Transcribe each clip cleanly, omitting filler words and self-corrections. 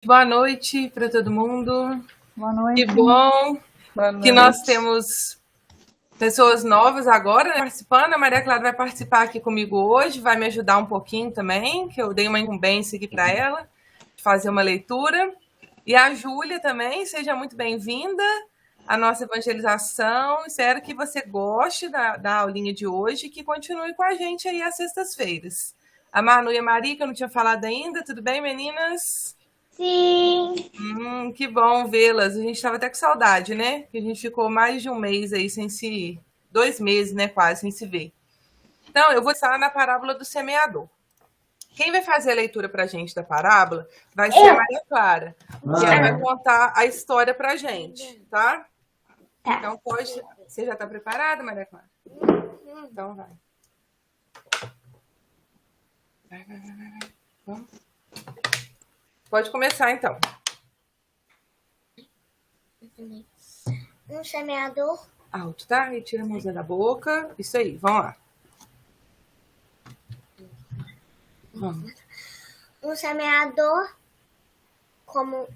Boa noite para todo mundo. Boa noite. Que bom que nós temos pessoas novas agora, né, participando. A Maria Clara vai participar aqui comigo hoje, vai me ajudar um pouquinho também, que eu dei uma incumbência aqui para ela, de fazer uma leitura. E a Júlia também, seja muito bem-vinda à nossa evangelização. Espero que você goste da aulinha de hoje e que continue com a gente aí às sextas-feiras. A Manu e a Maria, que eu não tinha falado ainda, tudo bem, meninas? Sim. Que bom vê-las. A gente estava até com saudade, né? Que a gente ficou mais de um mês aí sem se... 2 meses, né? Quase, sem se ver. Então, eu vou estar na parábola do semeador. Quem vai fazer a leitura para a gente da parábola vai ser a Maria Clara, que ela vai contar a história para a gente, tá? Então, pode... Você já está preparada, Maria Clara? Então, vai. Vai. Vamos. Pode começar, então. Um semeador. Alto, tá? Retira a mãozinha da boca. Isso aí, vamos lá. Vamos. Um semeador, como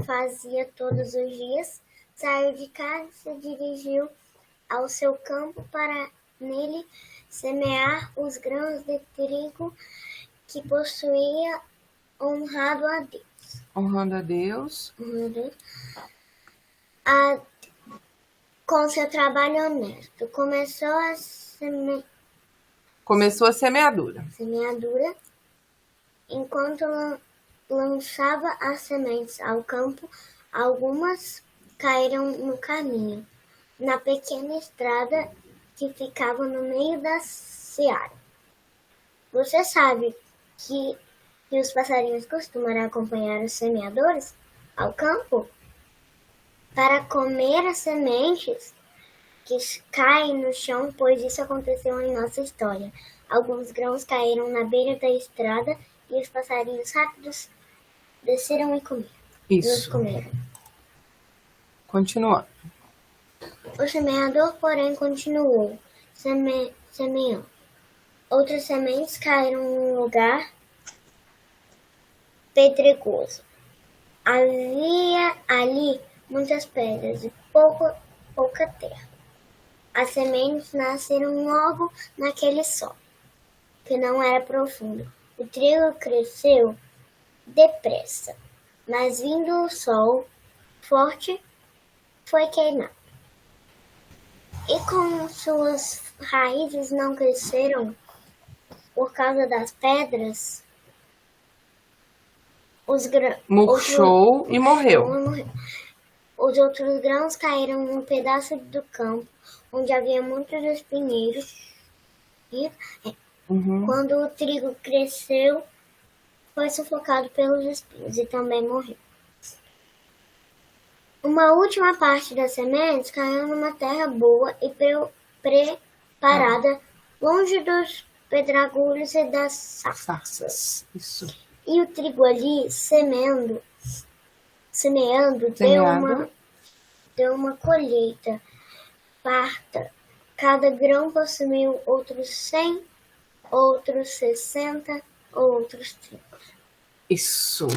fazia todos os dias, saiu de casa e se dirigiu ao seu campo para nele semear os grãos de trigo que possuía, honrando a Deus. Honrando a Deus. Com seu trabalho honesto. Começou a semeadura. Enquanto lançava as sementes ao campo, algumas caíram no caminho, na pequena estrada que ficava no meio da seara. Você sabe que os passarinhos costumam acompanhar os semeadores ao campo para comer as sementes que caem no chão, pois isso aconteceu em nossa história. Alguns grãos caíram na beira da estrada e os passarinhos rápidos desceram e comeram. Isso. Comeram. Continuando. O semeador, porém, continuou semeando. Outras sementes caíram num lugar pedregoso. Havia ali muitas pedras e pouca terra. As sementes nasceram logo naquele solo, que não era profundo. O trigo cresceu depressa, mas vindo o sol forte, foi queimado. E como suas raízes não cresceram por causa das pedras, murchou e morreu. Os outros grãos caíram num pedaço do campo onde havia muitos espinheiros. Quando o trigo cresceu, foi sufocado pelos espinhos e também morreu. Uma última parte das sementes caiu numa terra boa e preparada, longe dos pedregulhos e das sarças. Isso. E o trigo ali, semeando, deu uma colheita farta. Cada grão possuiu outros 100, outros 60, outros 30. Isso.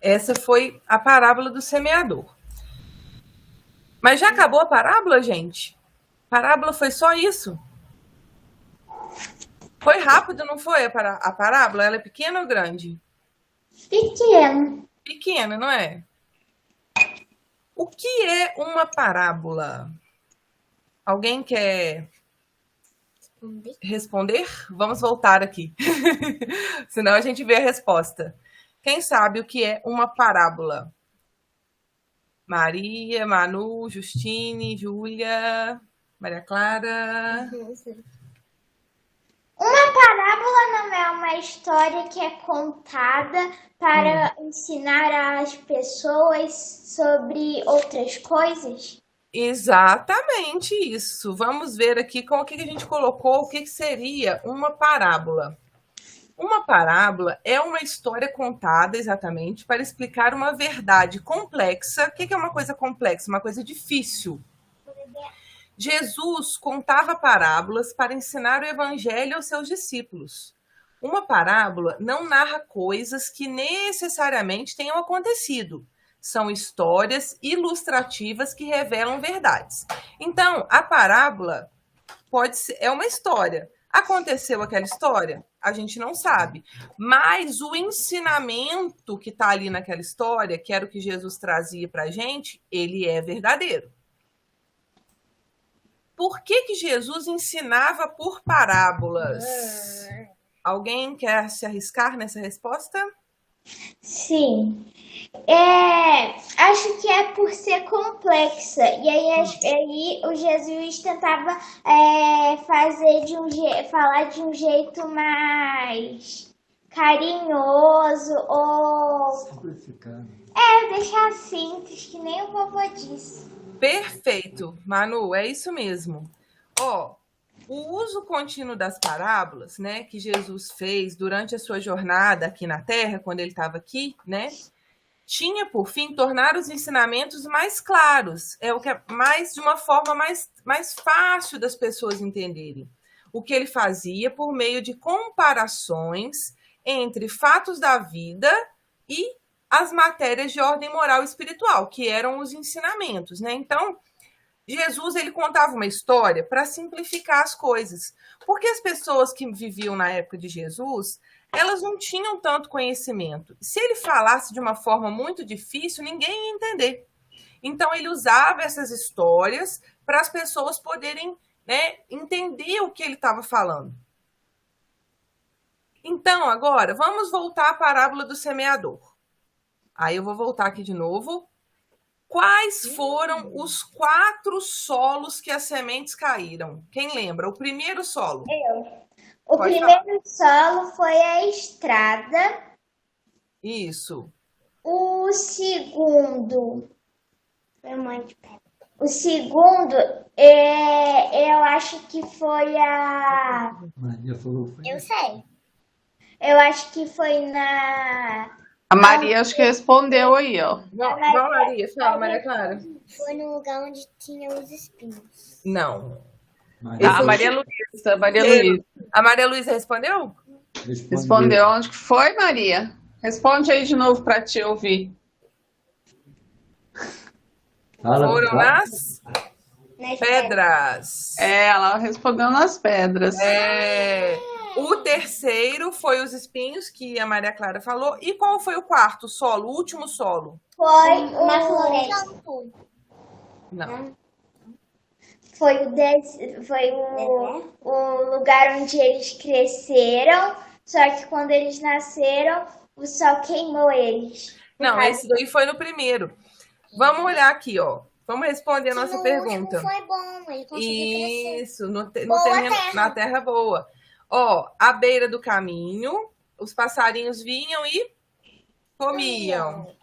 Essa foi a parábola do semeador. Mas já acabou a parábola, gente? A parábola foi só isso? Foi rápido, não foi a parábola? Ela é pequena ou grande? Pequena. Pequena, não é? O que é uma parábola? Alguém quer responder? Vamos voltar aqui. Senão a gente vê a resposta. Quem sabe o que é uma parábola? Maria, Manu, Justine, Júlia, Maria Clara. Uma parábola não é uma história que é contada para ensinar as pessoas sobre outras coisas? Exatamente isso. Vamos ver aqui com o que a gente colocou, o que seria uma parábola. Uma parábola é uma história contada exatamente para explicar uma verdade complexa. O que é uma coisa complexa? Uma coisa difícil. Jesus contava parábolas para ensinar o evangelho aos seus discípulos. Uma parábola não narra coisas que necessariamente tenham acontecido. São histórias ilustrativas que revelam verdades. Então, a parábola é uma história. Aconteceu aquela história? A gente não sabe. Mas o ensinamento que está ali naquela história, que era o que Jesus trazia para a gente, ele é verdadeiro. Por que Jesus ensinava por parábolas? Alguém quer se arriscar nessa resposta? Sim. Acho que é por ser complexa. E aí o Jesus tentava falar de um jeito mais carinhoso ou Simplificando. deixar simples, que nem o vovô disse. Perfeito, Manu, é isso mesmo. O uso contínuo das parábolas, né, que Jesus fez durante a sua jornada aqui na Terra, quando ele estava aqui, né, tinha por fim tornar os ensinamentos mais claros, o que é de uma forma mais fácil das pessoas entenderem. O que ele fazia por meio de comparações entre fatos da vida e as matérias de ordem moral e espiritual, que eram os ensinamentos, né? Então, Jesus, ele contava uma história para simplificar as coisas, porque as pessoas que viviam na época de Jesus, elas não tinham tanto conhecimento. Se ele falasse de uma forma muito difícil, ninguém ia entender. Então, ele usava essas histórias para as pessoas poderem, né, entender o que ele estava falando. Então, agora, vamos voltar à parábola do semeador. Aí eu vou voltar aqui de novo. Quais foram os 4 solos que as sementes caíram? Quem lembra? O primeiro solo. O primeiro solo foi a estrada. Isso. O segundo. O segundo, eu acho que foi a. Maria falou. Eu sei. Eu acho que foi na. A Maria acho que respondeu aí, ó. Não, Maria, fala, Maria Clara. Foi no lugar onde tinha os espinhos. Não. A Maria Luísa. Maria Luísa. A Maria Luísa respondeu? Respondeu. Onde que foi, Maria? Responde aí de novo para te ouvir. Foram nas pedras. Ela respondeu nas pedras. O terceiro foi os espinhos, que a Maria Clara falou. E qual foi o quarto solo, o último solo? Foi Na floresta. Não. Foi o lugar onde eles cresceram, só que quando eles nasceram, o sol queimou eles. Não, esse daí foi no primeiro. Vamos olhar aqui, ó. Vamos responder a nossa pergunta. Foi bom, ele conseguiu crescer. Isso, no terreno, na terra boa. Ó, à beira do caminho, os passarinhos vinham e comiam.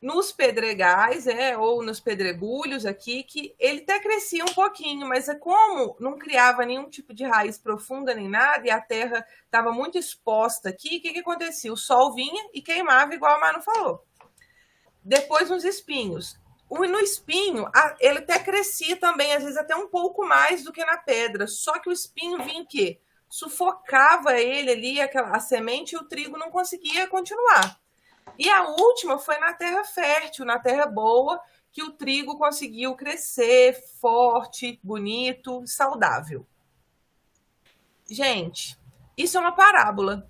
Nos pedregais, ou nos pedregulhos aqui, que ele até crescia um pouquinho, mas como não criava nenhum tipo de raiz profunda nem nada, e a terra estava muito exposta aqui, o que acontecia? O sol vinha e queimava, igual a Manu falou. Depois, nos espinhos. No espinho, ele até crescia também, às vezes até um pouco mais do que na pedra, só que o espinho vinha o quê? Sufocava ele ali, a semente, e o trigo não conseguia continuar. E a última foi na terra fértil, na terra boa, que o trigo conseguiu crescer forte, bonito, saudável. Gente, isso é uma parábola.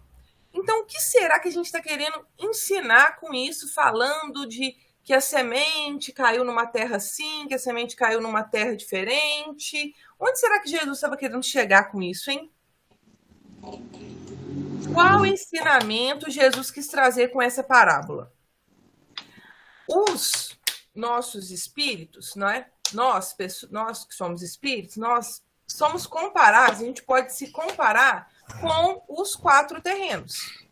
Então, o que será que a gente está querendo ensinar com isso, falando de que a semente caiu numa terra assim, que a semente caiu numa terra diferente? Onde será que Jesus estava querendo chegar com isso, hein? Qual ensinamento Jesus quis trazer com essa parábola? Os nossos espíritos, não é? Nós que somos espíritos, nós somos comparados, a gente pode se comparar com os 4 terrenos.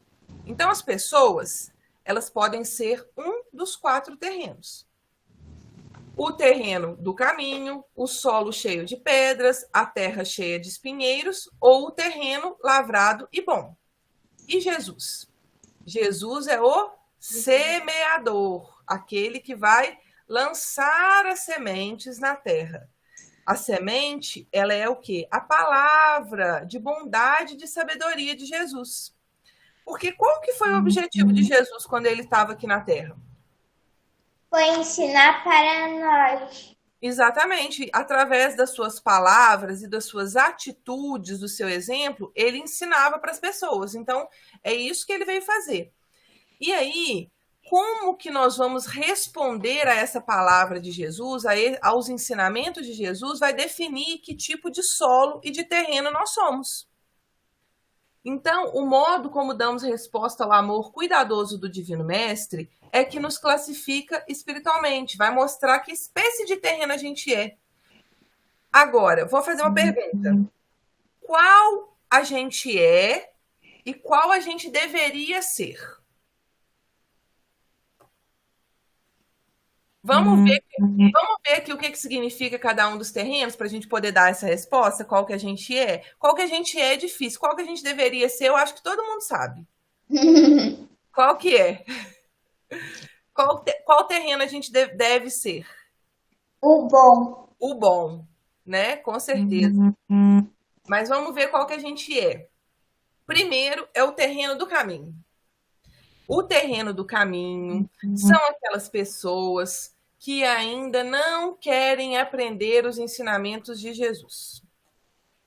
Então, as pessoas, elas podem ser um dos 4 terrenos. O terreno do caminho, o solo cheio de pedras, a terra cheia de espinheiros, ou o terreno lavrado e bom. E Jesus? Jesus é o semeador, aquele que vai lançar as sementes na terra. A semente, ela é o quê? A palavra de bondade e de sabedoria de Jesus. Porque qual que foi o objetivo de Jesus quando ele estava aqui na Terra? Foi ensinar para nós. Exatamente. Através das suas palavras e das suas atitudes, do seu exemplo, ele ensinava para as pessoas. Então, é isso que ele veio fazer. E aí, como que nós vamos responder a essa palavra de Jesus, aos ensinamentos de Jesus, vai definir que tipo de solo e de terreno nós somos. Então, o modo como damos resposta ao amor cuidadoso do Divino Mestre é que nos classifica espiritualmente, vai mostrar que espécie de terreno a gente é. Agora, vou fazer uma pergunta. Qual a gente é e qual a gente deveria ser? Vamos ver aqui o que significa cada um dos terrenos para a gente poder dar essa resposta, qual que a gente é. Qual que a gente é difícil, qual que a gente deveria ser, eu acho que todo mundo sabe. Qual que é? Qual terreno a gente deve ser? O bom. O bom, né? Com certeza. Mas vamos ver qual que a gente é. Primeiro é o terreno do caminho. O terreno do caminho são aquelas pessoas que ainda não querem aprender os ensinamentos de Jesus.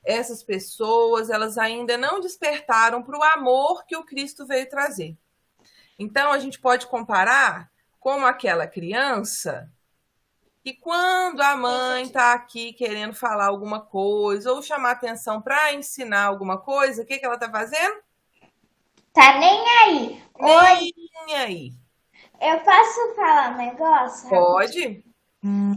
Essas pessoas, elas ainda não despertaram para o amor que o Cristo veio trazer. Então, a gente pode comparar como aquela criança que quando a mãe está aqui querendo falar alguma coisa ou chamar atenção para ensinar alguma coisa, o que ela está fazendo? Tá nem aí. Nem aí. Eu posso falar um negócio? Pode?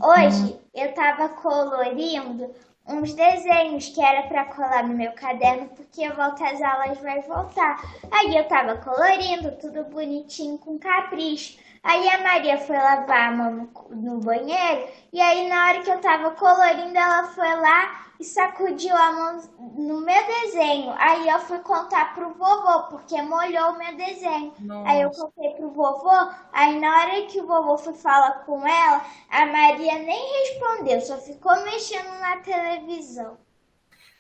Hoje eu tava colorindo uns desenhos que era para colar no meu caderno, porque eu volto às aulas, vai voltar. Aí eu tava colorindo, tudo bonitinho, com capricho. Aí a Maria foi lavar a mão no banheiro, e aí na hora que eu tava colorindo, ela foi lá e sacudiu a mão no meu desenho. Aí eu fui contar pro vovô, porque molhou o meu desenho. Nossa. Aí eu contei pro vovô, aí na hora que o vovô foi falar com ela, a Maria nem respondeu, só ficou mexendo na televisão.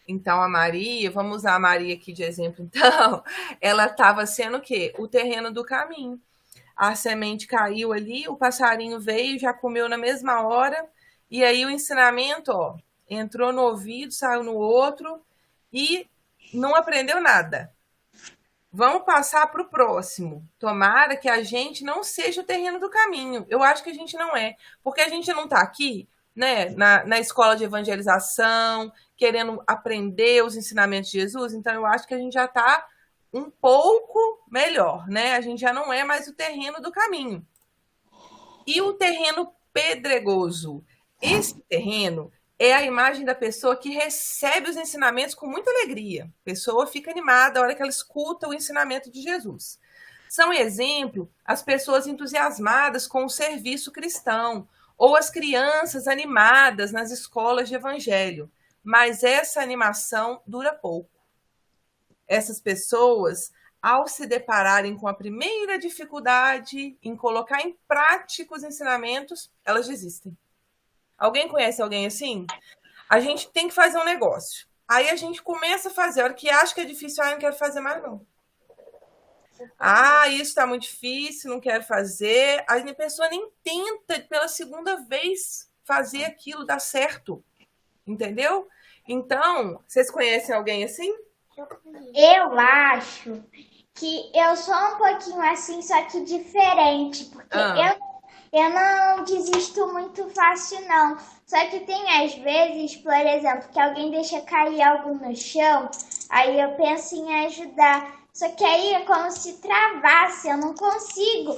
Então, a Maria, vamos usar a Maria aqui de exemplo, então, ela estava sendo o quê? O terreno do caminho. A semente caiu ali, o passarinho veio, já comeu na mesma hora, e aí o ensinamento, ó, entrou no ouvido, saiu no outro, e não aprendeu nada. Vamos passar para o próximo. Tomara que a gente não seja o terreno do caminho. Eu acho que a gente não é, porque a gente não está aqui, né, na escola de evangelização, querendo aprender os ensinamentos de Jesus, então eu acho que a gente já está um pouco melhor, né? A gente já não é mais o terreno do caminho. E o terreno pedregoso? Esse terreno é a imagem da pessoa que recebe os ensinamentos com muita alegria. A pessoa fica animada na hora que ela escuta o ensinamento de Jesus. São exemplo as pessoas entusiasmadas com o serviço cristão, ou as crianças animadas nas escolas de evangelho. Mas essa animação dura pouco. Essas pessoas, ao se depararem com a primeira dificuldade em colocar em prática os ensinamentos, elas desistem. Alguém conhece alguém assim? A gente tem que fazer um negócio. Aí a gente começa a fazer. A hora que acha que é difícil, eu não quero fazer mais não. Isso está muito difícil, não quero fazer. A pessoa nem tenta pela segunda vez fazer aquilo dar certo. Entendeu? Então, vocês conhecem alguém assim? Eu acho que eu sou um pouquinho assim, só que diferente, porque eu não desisto muito fácil, não. Só que tem às vezes, por exemplo, que alguém deixa cair algo no chão, aí eu penso em ajudar. Só que aí é como se travasse, eu não consigo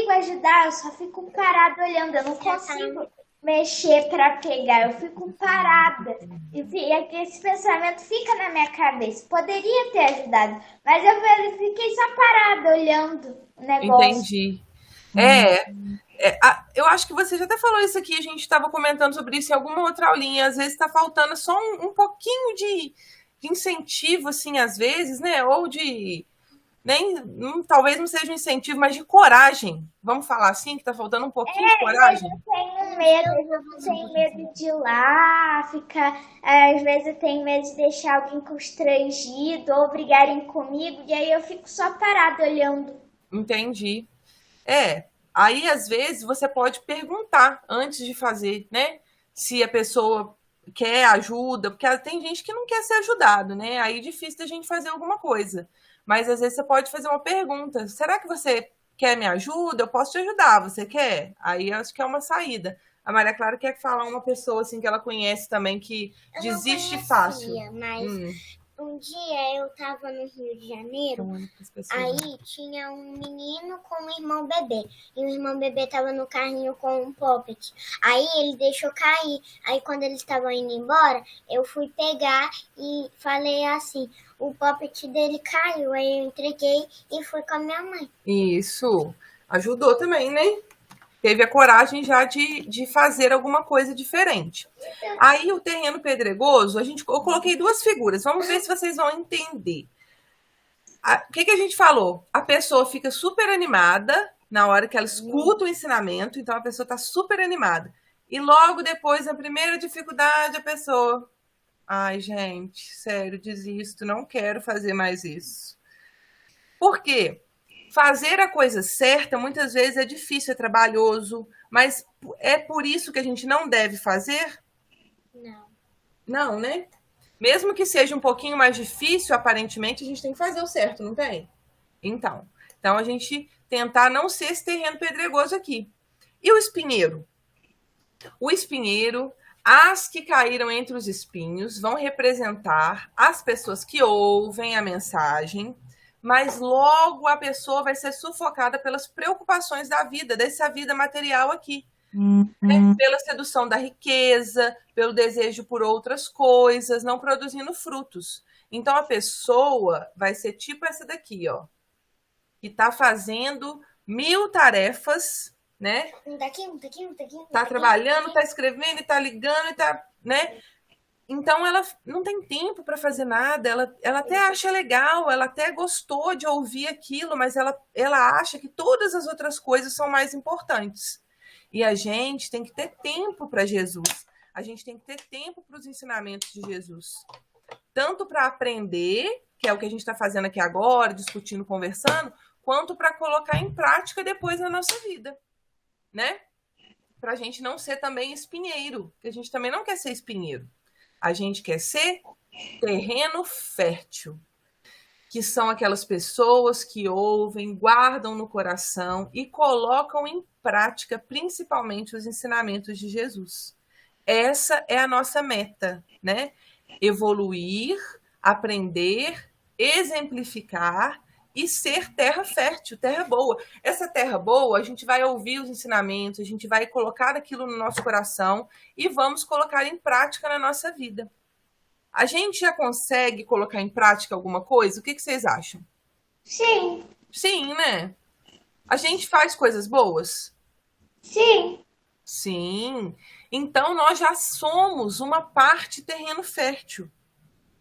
ajudar, eu só fico parada olhando, eu não consigo mexer para pegar, eu fico parada. E esse pensamento fica na minha cabeça. Poderia ter ajudado, mas eu fiquei só parada olhando o negócio. Entendi. Eu acho que você já até falou isso aqui, a gente estava comentando sobre isso em alguma outra aulinha. Às vezes está faltando só um pouquinho de incentivo, assim, às vezes, né? Ou de... talvez não seja um incentivo, mas de coragem. Vamos falar assim, que está faltando um pouquinho de coragem? Eu tenho medo, eu tenho medo de ir lá, às vezes eu tenho medo de deixar alguém constrangido ou brigarem comigo, e aí eu fico só parada olhando. Entendi. Aí às vezes você pode perguntar antes de fazer, né? Se a pessoa quer ajuda, porque tem gente que não quer ser ajudado, né? Aí é difícil da gente fazer alguma coisa. Mas às vezes você pode fazer uma pergunta: será que você quer me ajuda? Eu posso te ajudar, você quer? Aí eu acho que é uma saída. A Maria Clara quer falar uma pessoa assim que ela conhece também que desiste fácil. Mas um dia eu tava no Rio de Janeiro, aí tinha um menino com um irmão bebê. E o irmão bebê tava no carrinho com um poppet. Aí ele deixou cair. Aí quando eles estavam indo embora, eu fui pegar e falei assim: o poppet dele caiu. Aí eu entreguei e fui com a minha mãe. Isso. Ajudou também, né? Teve a coragem já de fazer alguma coisa diferente. Aí o terreno pedregoso, eu coloquei duas figuras. Vamos ver se vocês vão entender. O que a gente falou? A pessoa fica super animada na hora que ela escuta o ensinamento, então a pessoa está super animada. E logo depois, a primeira dificuldade, a pessoa: ai, gente, sério, desisto, não quero fazer mais isso. Por quê? Fazer a coisa certa muitas vezes é difícil, é trabalhoso, mas é por isso que a gente não deve fazer? Não. Não, né? Mesmo que seja um pouquinho mais difícil, aparentemente, a gente tem que fazer o certo, não tem? Então a gente tentar não ser esse terreno pedregoso aqui. E o espinheiro? O espinheiro, as que caíram entre os espinhos, vão representar as pessoas que ouvem a mensagem, mas logo a pessoa vai ser sufocada pelas preocupações da vida, dessa vida material aqui. Né? Pela sedução da riqueza, pelo desejo por outras coisas, não produzindo frutos. Então a pessoa vai ser tipo essa daqui, ó, que está fazendo 1000 tarefas, né? Tá trabalhando, tá escrevendo, tá ligando, tá, né? Então ela não tem tempo para fazer nada, ela até acha legal, ela até gostou de ouvir aquilo, mas ela acha que todas as outras coisas são mais importantes. E a gente tem que ter tempo para Jesus. A gente tem que ter tempo para os ensinamentos de Jesus. Tanto para aprender, que é o que a gente está fazendo aqui agora, discutindo, conversando, quanto para colocar em prática depois na nossa vida, né? Para a gente não ser também espinheiro, porque a gente também não quer ser espinheiro. A gente quer ser terreno fértil, que são aquelas pessoas que ouvem, guardam no coração e colocam em prática, principalmente, os ensinamentos de Jesus. Essa é a nossa meta, né? Evoluir, aprender, exemplificar e ser terra fértil, terra boa. Essa terra boa, a gente vai ouvir os ensinamentos, a gente vai colocar aquilo no nosso coração e vamos colocar em prática na nossa vida. A gente já consegue colocar em prática alguma coisa? O que vocês acham? Sim. Sim, né? A gente faz coisas boas? Sim. Sim. Então, nós já somos uma parte terreno fértil.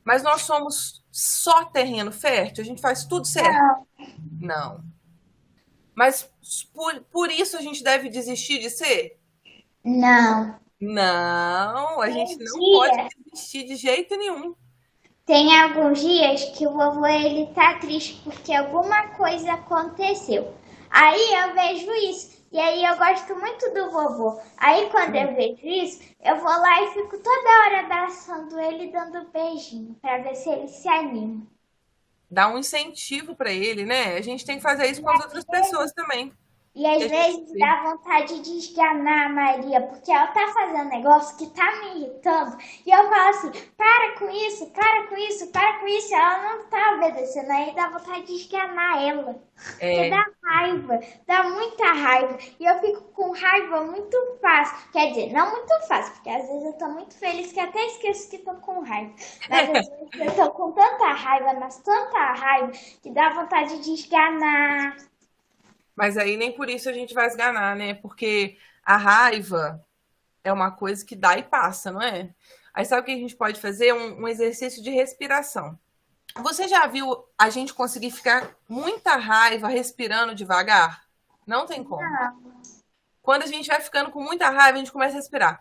Mas nós somos só terreno fértil? A gente faz tudo certo? Não. Mas por isso a gente deve desistir de ser? Não. Não, a gente não pode desistir de jeito nenhum. Tem alguns dias que o vovô ele tá triste porque alguma coisa aconteceu. Aí eu vejo isso. E aí eu gosto muito do vovô. Aí quando eu vejo isso, eu vou lá e fico toda hora abraçando ele e dando beijinho para ver se ele se anima. Dá um incentivo para ele, né? A gente tem que fazer isso com as outras pessoas também. E às vezes dá vontade de esganar a Maria, porque ela tá fazendo um negócio que tá me irritando. E eu falo assim, para com isso, para com isso, para com isso. Ela não tá obedecendo, aí dá vontade de esganar ela. Porque dá raiva, dá muita raiva. E eu fico com raiva muito fácil. Quer dizer, não muito fácil, porque às vezes eu tô muito feliz que até esqueço que tô com raiva. Mas às vezes eu tô com tanta raiva, mas tanta raiva, que dá vontade de esganar. Mas aí nem por isso a gente vai esganar, né? Porque a raiva é uma coisa que dá e passa, não é? Aí sabe o que a gente pode fazer? Um exercício de respiração. Você já viu a gente conseguir ficar muita raiva respirando devagar? Não tem como. Quando a gente vai ficando com muita raiva, a gente começa a respirar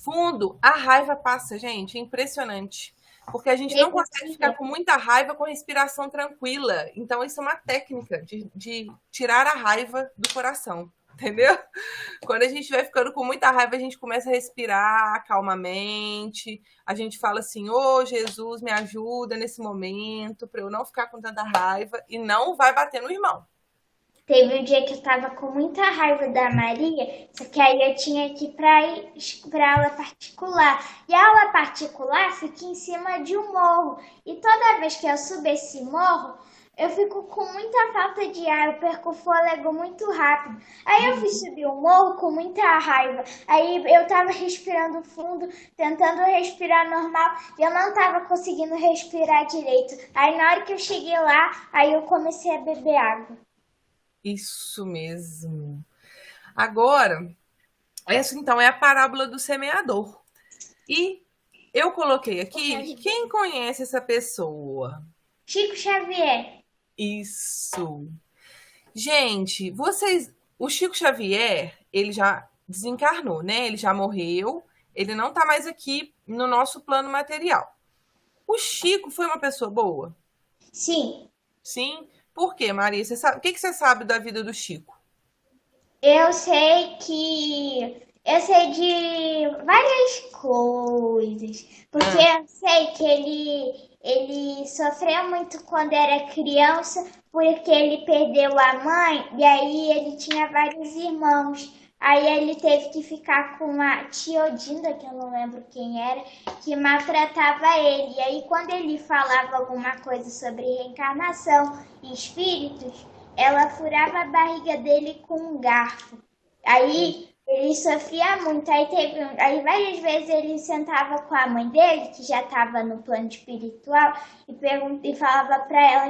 fundo, a raiva passa, gente. É impressionante. Porque a gente não consegue ficar com muita raiva com respiração tranquila. Então, isso é uma técnica de tirar a raiva do coração. Entendeu? Quando a gente vai ficando com muita raiva, a gente começa a respirar calmamente. A gente fala assim, ô Jesus, me ajuda nesse momento para eu não ficar com tanta raiva. E não vai bater no irmão. Teve um dia que eu tava com muita raiva da Maria, só que aí eu tinha que ir pra aula particular. E a aula particular fica em cima de um morro. E toda vez que eu subo esse morro, eu fico com muita falta de ar, eu perco o fôlego muito rápido. Aí eu fui subir o morro com muita raiva. Aí eu tava respirando fundo, tentando respirar normal, e eu não tava conseguindo respirar direito. Aí na hora que eu cheguei lá, aí eu comecei a beber água. Isso mesmo. Agora, essa então é a parábola do semeador. E eu coloquei aqui, quem conhece essa pessoa? Chico Xavier. Isso. Gente, o Chico Xavier, ele já desencarnou, né? Ele já morreu, ele não tá mais aqui no nosso plano material. O Chico foi uma pessoa boa? Sim. Sim? Por quê, Maria? Você sabe, o que você sabe da vida do Chico? Eu sei de várias coisas. Porque eu sei que ele sofreu muito quando era criança, porque ele perdeu a mãe, e aí ele tinha vários irmãos. Aí ele teve que ficar com uma tia Odinda, que eu não lembro quem era, que maltratava ele. E aí quando ele falava alguma coisa sobre reencarnação e espíritos, ela furava a barriga dele com um garfo. Aí ele sofria muito. Aí várias vezes ele sentava com a mãe dele, que já estava no plano espiritual, e falava para ela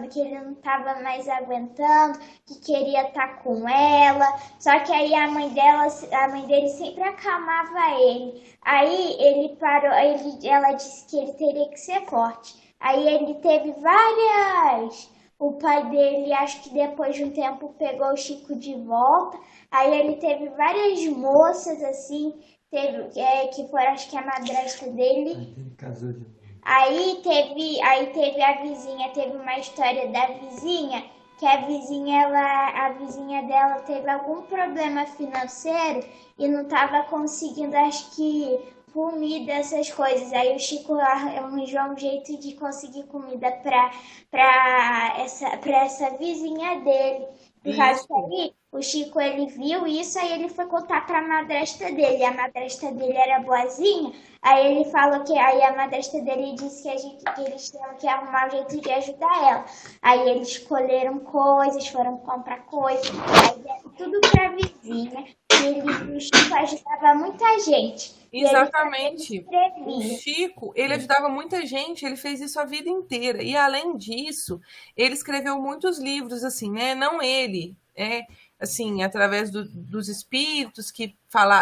que ele não estava mais aguentando, que queria estar com ela. Só que aí a mãe dele sempre acalmava ele. Aí ele parou, ela disse que ele teria que ser forte. Aí ele teve várias. O pai dele, acho que depois de um tempo, pegou o Chico de volta. Aí ele teve várias moças, assim, que foram, acho que a madrasta dele. Aí teve a vizinha, teve uma história da vizinha, que a vizinha dela teve algum problema financeiro e não estava conseguindo, acho que, comida, essas coisas. Aí o Chico arranjou um jeito de conseguir comida para essa vizinha dele. Por causa que aí, o Chico, ele viu isso, aí ele foi contar para a madrasta dele. A madrasta dele era boazinha, aí ele falou que aí a madrasta dele disse que eles tinham que arrumar um jeito de ajudar ela. Aí eles escolheram coisas, foram comprar coisas, aí deram tudo para a vizinha. E o Chico ajudava muita gente. Exatamente. O Chico, ele ajudava muita gente, ele fez isso a vida inteira. E além disso, ele escreveu muitos livros, assim, né? Não ele, assim, através dos espíritos que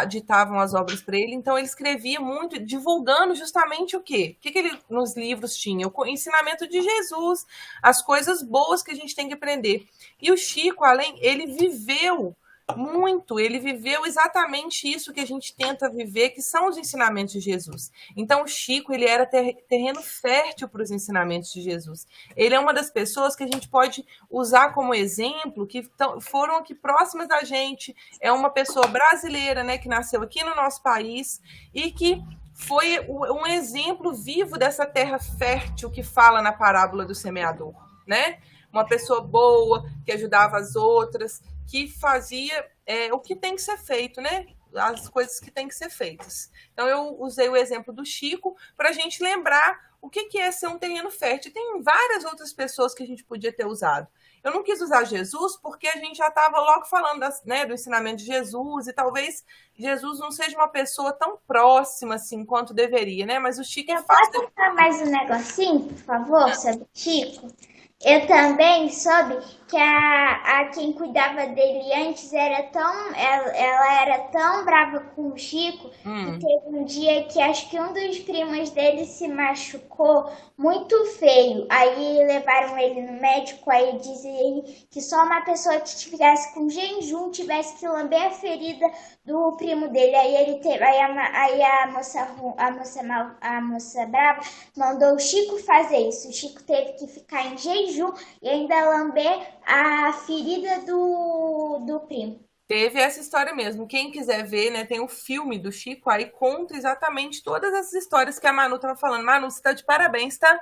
ditavam as obras para ele. Então, ele escrevia muito, divulgando justamente o quê? O que ele nos livros tinha? O ensinamento de Jesus, as coisas boas que a gente tem que aprender. E o Chico, ele viveu muito, ele viveu exatamente isso que a gente tenta viver, que são os ensinamentos de Jesus. Então, o Chico, ele era terreno fértil para os ensinamentos de Jesus. Ele é uma das pessoas que a gente pode usar como exemplo, que foram aqui próximas da gente. É uma pessoa brasileira, né, que nasceu aqui no nosso país e que foi um exemplo vivo dessa terra fértil que fala na parábola do semeador, né? Uma pessoa boa, que ajudava as outras, que fazia o que tem que ser feito, né? As coisas que têm que ser feitas. Então, eu usei o exemplo do Chico para a gente lembrar o que é ser um terreno fértil. Tem várias outras pessoas que a gente podia ter usado. Eu não quis usar Jesus porque a gente já estava logo falando do ensinamento de Jesus e talvez Jesus não seja uma pessoa tão próxima assim quanto deveria, né? Mas o Chico é fácil. Posso contar mais um negocinho, por favor, sobre o Chico? Eu também soube que a quem cuidava dele antes ela era tão brava com o Chico que teve um dia que acho que um dos primos dele se machucou muito feio. Aí levaram ele no médico, aí diziam que só uma pessoa que estivesse com jejum tivesse que lamber a ferida do primo dele. Aí a moça brava mandou o Chico fazer isso. O Chico teve que ficar em jejum e ainda lamber a ferida do primo. Teve essa história mesmo. Quem quiser ver, né, tem o filme do Chico, aí conta exatamente todas essas histórias que a Manu estava falando. Manu, você está de parabéns, tá?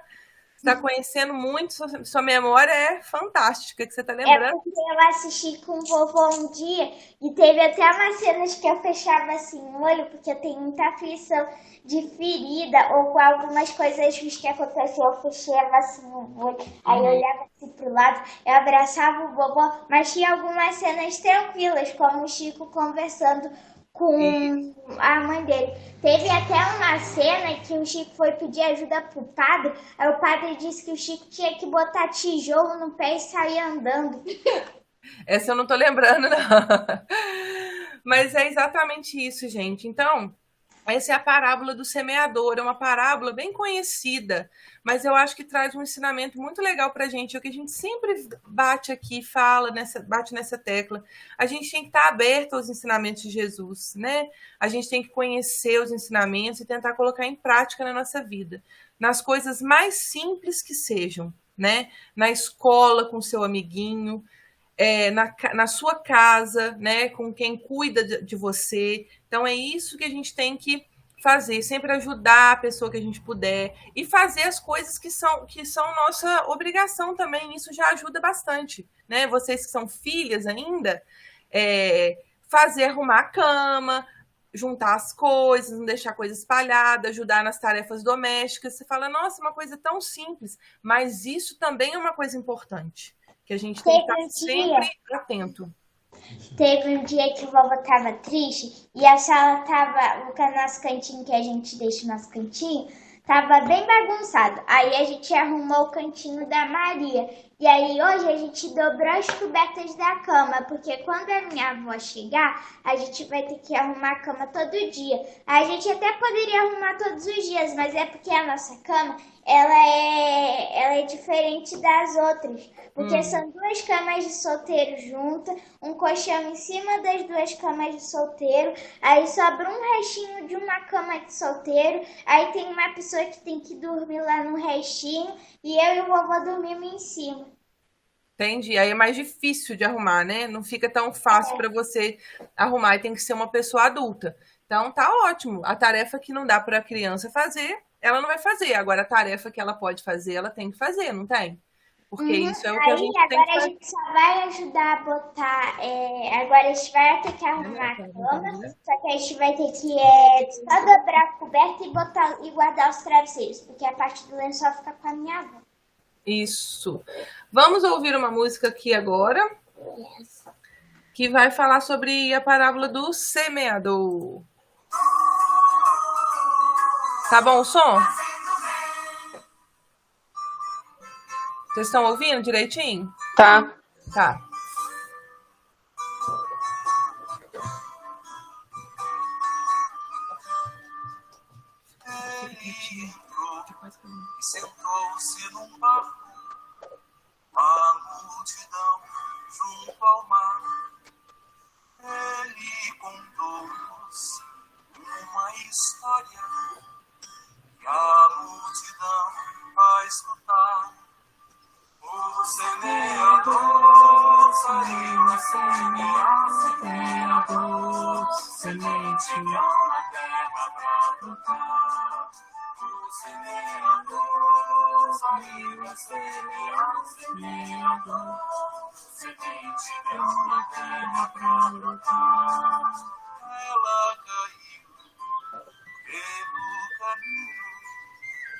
Você está conhecendo muito, sua memória é fantástica, que você está lembrando. Eu assisti com o vovô um dia e teve até umas cenas que eu fechava assim o olho, porque eu tenho muita aflição de ferida ou com algumas coisas que aconteciam, eu fechava assim o olho, aí eu olhava assim pro lado, eu abraçava o vovô, mas tinha algumas cenas tranquilas, como o Chico conversando com a mãe dele. Teve até uma cena que o Chico foi pedir ajuda pro padre, aí o padre disse que o Chico tinha que botar tijolo no pé e sair andando. Essa eu não tô lembrando, não. Mas é exatamente isso, gente. Então, essa é a parábola do semeador, é uma parábola bem conhecida, mas eu acho que traz um ensinamento muito legal para a gente, é o que a gente sempre bate aqui, bate nessa tecla. A gente tem que estar aberto aos ensinamentos de Jesus, né? A gente tem que conhecer os ensinamentos e tentar colocar em prática na nossa vida, nas coisas mais simples que sejam, né? Na escola, com seu amiguinho, na sua casa, né, com quem cuida de você. Então é isso que a gente tem que fazer, sempre ajudar a pessoa que a gente puder e fazer as coisas que são nossa obrigação também. Isso já ajuda bastante, né? Vocês que são filhas ainda, fazer arrumar a cama, juntar as coisas, não deixar coisa espalhada, ajudar nas tarefas domésticas. Você fala, nossa, uma coisa tão simples, mas isso também é uma coisa importante, que a gente tem que estar sempre atento. Teve um dia que o vovô tava triste e a sala tava, o nosso cantinho que a gente deixa o nosso cantinho, tava bem bagunçado. Aí a gente arrumou o cantinho da Maria. E aí hoje a gente dobrou as cobertas da cama, porque quando a minha avó chegar, a gente vai ter que arrumar a cama todo dia. A gente até poderia arrumar todos os dias, mas é porque a nossa cama, ela é diferente das outras. Porque são duas camas de solteiro juntas, um colchão em cima das duas camas de solteiro, aí sobra um restinho de uma cama de solteiro, aí tem uma pessoa que tem que dormir lá no restinho, e eu e o vovô dormimos em cima. Entendi. Aí é mais difícil de arrumar, né? Não fica tão fácil para você arrumar, e tem que ser uma pessoa adulta. Então tá ótimo. A tarefa que não dá para a criança fazer, ela não vai fazer. Agora a tarefa que ela pode fazer, ela tem que fazer, não tem? Porque isso é o que a gente tem que fazer. Agora a gente só vai ajudar a botar. Agora a gente vai ter que arrumar a cama, só que a gente vai ter que só dobrar a coberta e guardar os travesseiros, porque a parte do lençol fica com a minha avó. Isso. Vamos ouvir uma música aqui agora, que vai falar sobre a parábola do semeador. Tá bom o som? Vocês estão ouvindo direitinho? Tá. Tá. Sentou-se num barco, a multidão junto ao mar. Ele contou-nos uma história que a multidão vai escutar. O semeador saiu a semear, semeador, semente na terra pra brotar. O semeador saiu a semear, semeador, semente na terra pra brotar. Ela caiu pelo caminho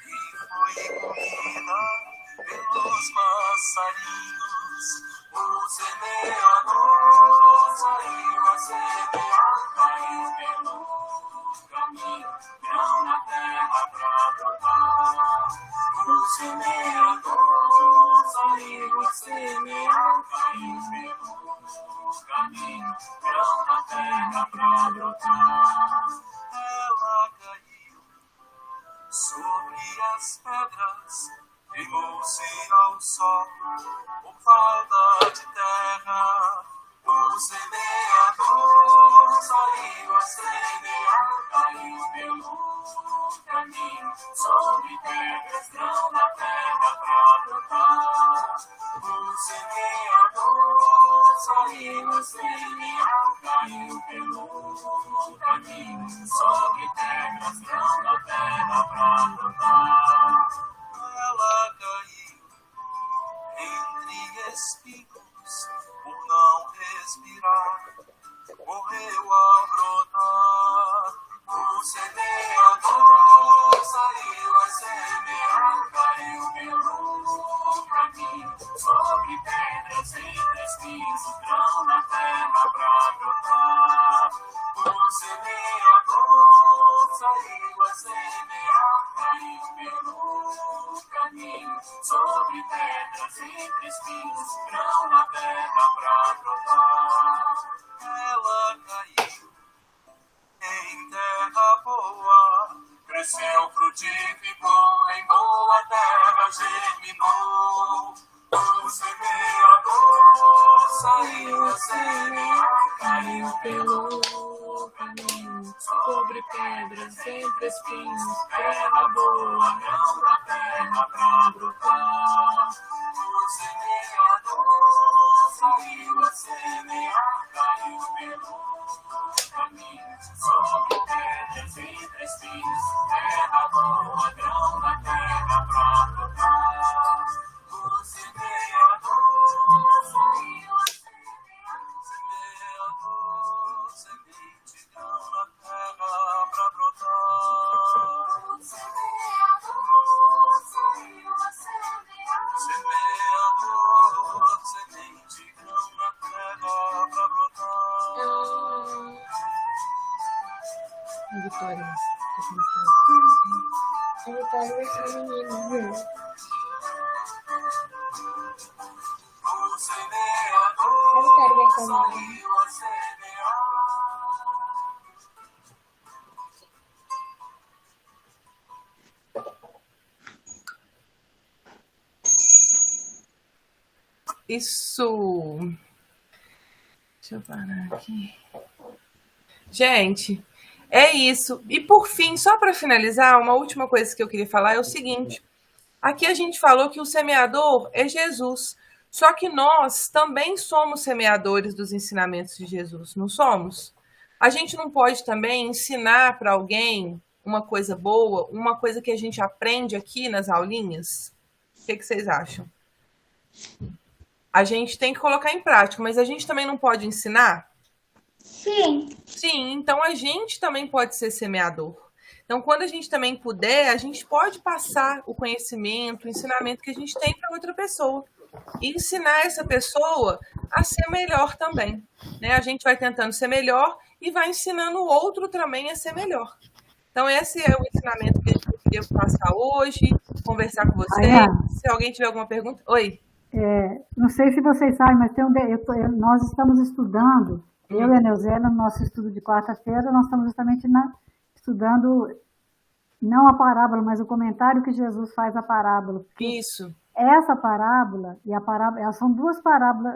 e foi comida pelos passarinhos. O semeador saiu a semear, caiu pelo caminho, grão na terra pra brotar. O semeador saiu a semear, terra pra brotar. Ela caiu sobre as pedras, queimou-se ao sol por falta de terra. O semeador saiu a semear, caiu pelo caminho, sobre pedras, grão na terra pra brotar. O semeador saiu a semear, caiu pelo caminho, sobre pedras, grão na terra pra brotar. Ela caiu entre espinhos, por não respirar, morreu ao brotar. O semeador saiu a semear, caiu pelo caminho, sobre pedras, entre espinhos, grão na terra pra brotar. O semeador saiu a semear, caiu pelo caminho, sobre pedras, entre espinhos, grão na terra pra brotar. Ela caiu em terra boa, cresceu, frutificou, em boa terra germinou. O semeador saiu a semear, caiu pelo caminho, sobre pedras, entre espinhos, terra boa, grão na terra pra brotar. O semeador saiu a semear, caiu pelo caminho, sobre pedras, entre espinhos, terra boa, grão na terra pra brotar. O semeador saiu a semear, semeador, semente, grão na terra pra brotar. O semeador saiu a semear, semeador, semente, grão na terra pra brotar. Vitória, A Vitória vai ser menina. O A Vitória vai ser semeador menina. saiu a semear. Isso. Deixa eu parar aqui. Gente, é isso. E por fim, só para finalizar, uma última coisa que eu queria falar é o seguinte. Aqui a gente falou que o semeador é Jesus. Só que nós também somos semeadores dos ensinamentos de Jesus, não somos? A gente não pode também ensinar para alguém uma coisa boa, uma coisa que a gente aprende aqui nas aulinhas? O que vocês acham? A gente tem que colocar em prática, mas a gente também não pode ensinar? Sim. Sim, então a gente também pode ser semeador. Então, quando a gente também puder, a gente pode passar o conhecimento, o ensinamento que a gente tem para outra pessoa. E ensinar essa pessoa a ser melhor também. Né? A gente vai tentando ser melhor e vai ensinando o outro também a ser melhor. Então, esse é o ensinamento que eu queria passar hoje, conversar com vocês. Ayana, Se alguém tiver alguma pergunta... Oi. não sei se vocês sabem, mas nós estamos estudando, eu e a Neuzela, no nosso estudo de quarta-feira, nós estamos justamente estudando, não a parábola, mas o comentário que Jesus faz à parábola. Isso. Essa parábola e a parábola, são duas parábolas,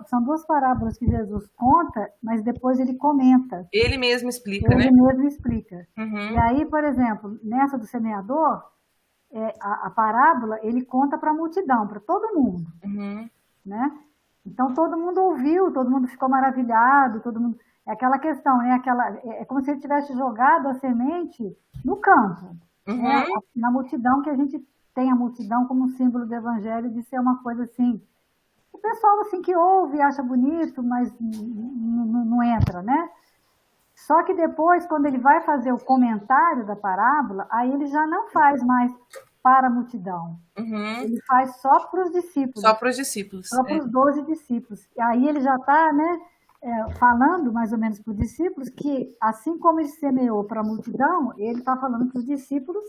são duas parábolas que Jesus conta, mas depois ele comenta. Ele mesmo explica, né? Ele mesmo explica. Uhum. E aí, por exemplo, nessa do semeador, a parábola, ele conta para a multidão, para todo mundo. Uhum. Né? Então, todo mundo ouviu, todo mundo ficou maravilhado, todo mundo... É aquela questão, né? É como se ele tivesse jogado a semente no campo. Uhum. Né? Na multidão, que a gente tem a multidão como um símbolo do evangelho de ser uma coisa assim... O pessoal assim que ouve, acha bonito, mas não entra, né? Só que depois, quando ele vai fazer o comentário da parábola, aí ele já não faz mais para a multidão. Uhum. Ele faz só para os discípulos. Só para os discípulos. Só para os 12 discípulos. E aí ele já está, né, falando mais ou menos para os discípulos que, assim como ele semeou para a multidão, ele está falando para os discípulos.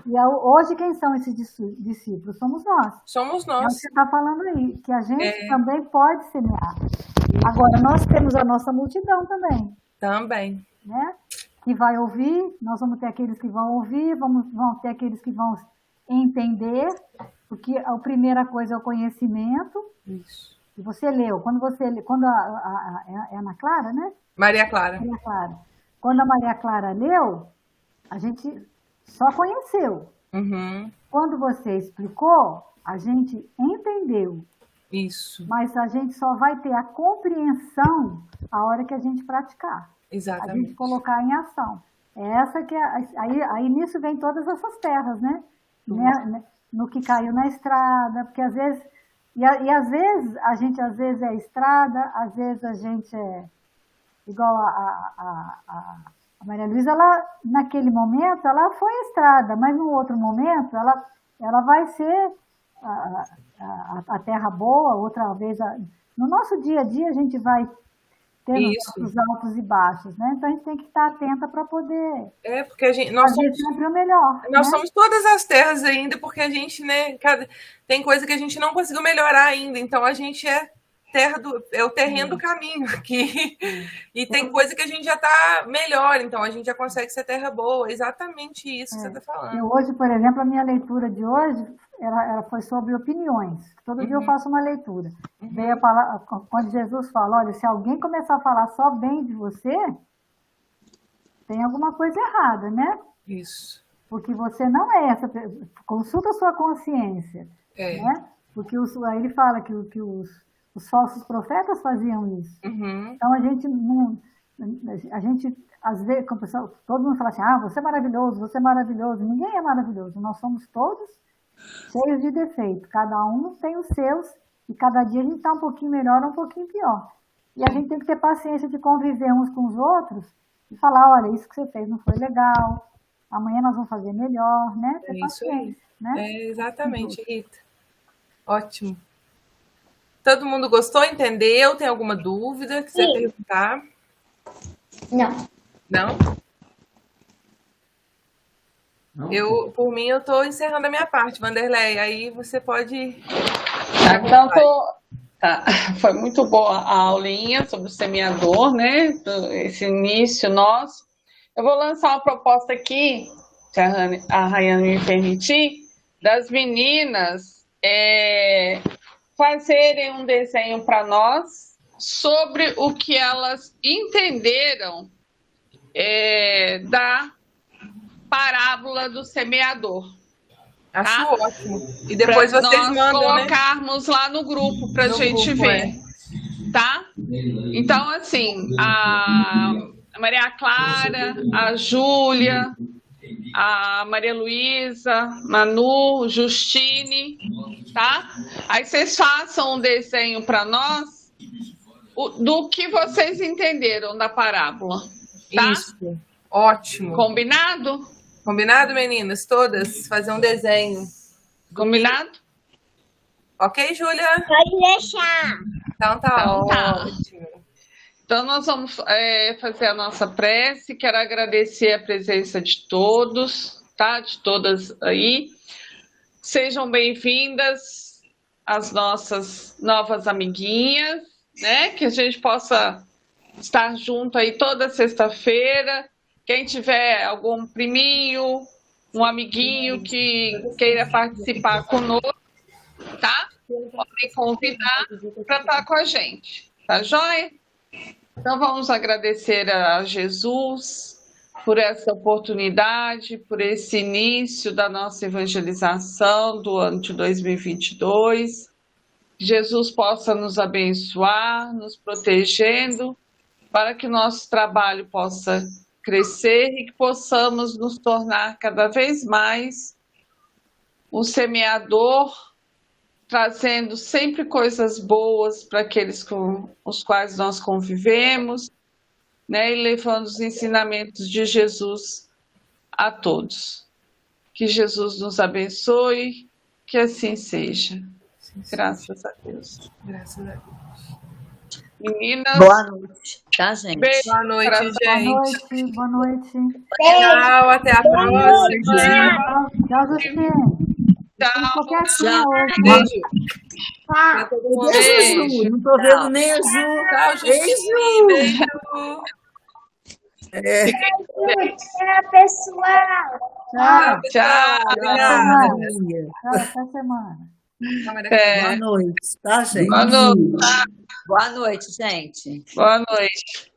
E hoje quem são esses discípulos? Somos nós. Somos É o nós. que você está falando aí, que a gente também pode semear. Agora, nós temos a nossa multidão também, Também. né? Que vai ouvir, nós vamos ter aqueles que vão ouvir, vão ter aqueles que vão entender, porque a primeira coisa é o conhecimento. Isso. E você leu, quando é Ana Clara, né? Maria Clara. Maria Clara. Quando a Maria Clara leu, a gente só conheceu. Uhum. Quando você explicou, a gente entendeu. Isso. Mas a gente só vai ter a compreensão a hora que a gente praticar. A Exatamente. gente colocar em ação. É essa que aí nisso vem todas essas terras, né? No que caiu na estrada, porque às vezes às vezes a gente é estrada, às vezes a gente é igual a Maria Luísa, ela naquele momento ela foi estrada, mas no outro momento ela vai ser a terra boa, outra vez no nosso dia a dia a gente vai tendo os altos e baixos, né? Então a gente tem que estar atenta para poder porque nós fazer sempre o melhor. Nós né? somos todas as terras ainda, porque a gente, né, tem coisa que a gente não conseguiu melhorar ainda, então a gente é o terreno do caminho aqui. E tem coisa que a gente já está melhor, então a gente já consegue ser terra boa. É exatamente isso que você está falando. Hoje, por exemplo, a minha leitura de hoje ela foi sobre opiniões. Todo dia eu faço uma leitura. Veio a palavra, quando Jesus fala, olha, se alguém começar a falar só bem de você, tem alguma coisa errada, né? Isso. Porque você não é essa pessoa. Consulta a sua consciência. Né? Porque aí ele fala que os falsos profetas faziam isso. Uhum. Então a gente às vezes, todo mundo fala assim, você é maravilhoso, você é maravilhoso. Ninguém é maravilhoso, nós somos todos cheios de defeito. Cada um tem os seus e cada dia a gente está um pouquinho melhor ou um pouquinho pior. E a gente tem que ter paciência de conviver uns com os outros e falar, olha, isso que você fez não foi legal, amanhã nós vamos fazer melhor, né? Ter paciência, né? Exatamente, Rita. Ótimo. Todo mundo gostou? Entendeu? Tem alguma dúvida que você quer perguntar? Não. Não? Por mim, eu estou encerrando a minha parte, Vanderlei. Aí você pode... Então, tá. Foi muito boa a aulinha sobre o semeador, né? Esse início nosso. Eu vou lançar uma proposta aqui, se a Rayane me permitir, das meninas fazerem um desenho para nós sobre o que elas entenderam da parábola do semeador. Acho ótimo. E depois pra vocês nós mandam, colocarmos lá no grupo para a gente ver. Tá? Então, assim, a Maria Clara, a Júlia, a Maria Luísa, Manu, Justine, tá? Aí vocês façam um desenho para nós do que vocês entenderam da parábola, tá? Isso. Ótimo. Combinado? Combinado, meninas? Todas? Fazer um desenho. Combinado? Ok, Júlia? Pode deixar. Então tá ótimo. Então nós vamos fazer a nossa prece. Quero agradecer a presença de todos, tá? De todas aí. Sejam bem-vindas as nossas novas amiguinhas, né? Que a gente possa estar junto aí toda sexta-feira. Quem tiver algum priminho, um amiguinho que queira participar conosco, tá? Podem convidar para estar com a gente, tá joia? Então vamos agradecer a Jesus por essa oportunidade, por esse início da nossa evangelização do ano de 2022. Que Jesus possa nos abençoar, nos protegendo, para que nosso trabalho possa crescer e que possamos nos tornar cada vez mais um semeador, trazendo sempre coisas boas para aqueles com os quais nós convivemos, né? E levando os ensinamentos de Jesus a todos. Que Jesus nos abençoe, que assim seja. Graças a Deus. Graças a Deus. Meninas. Boa noite, tá, gente? Beijo. Boa noite, gente. Boa noite. Tchau, até a próxima. Tchau, Justine. Tchau. Tchau. Beijo. Pra todo mundo. Beijo, Beijo. Ju. Não tô vendo nem a Ju. Tchau, Justi. Beijo. Beijo. Tchau, pessoal. Tchau. Tchau. Obrigada. Maria. Tchau, até semana. Boa noite, tá, gente? Boa noite. Boa noite, gente. Boa noite.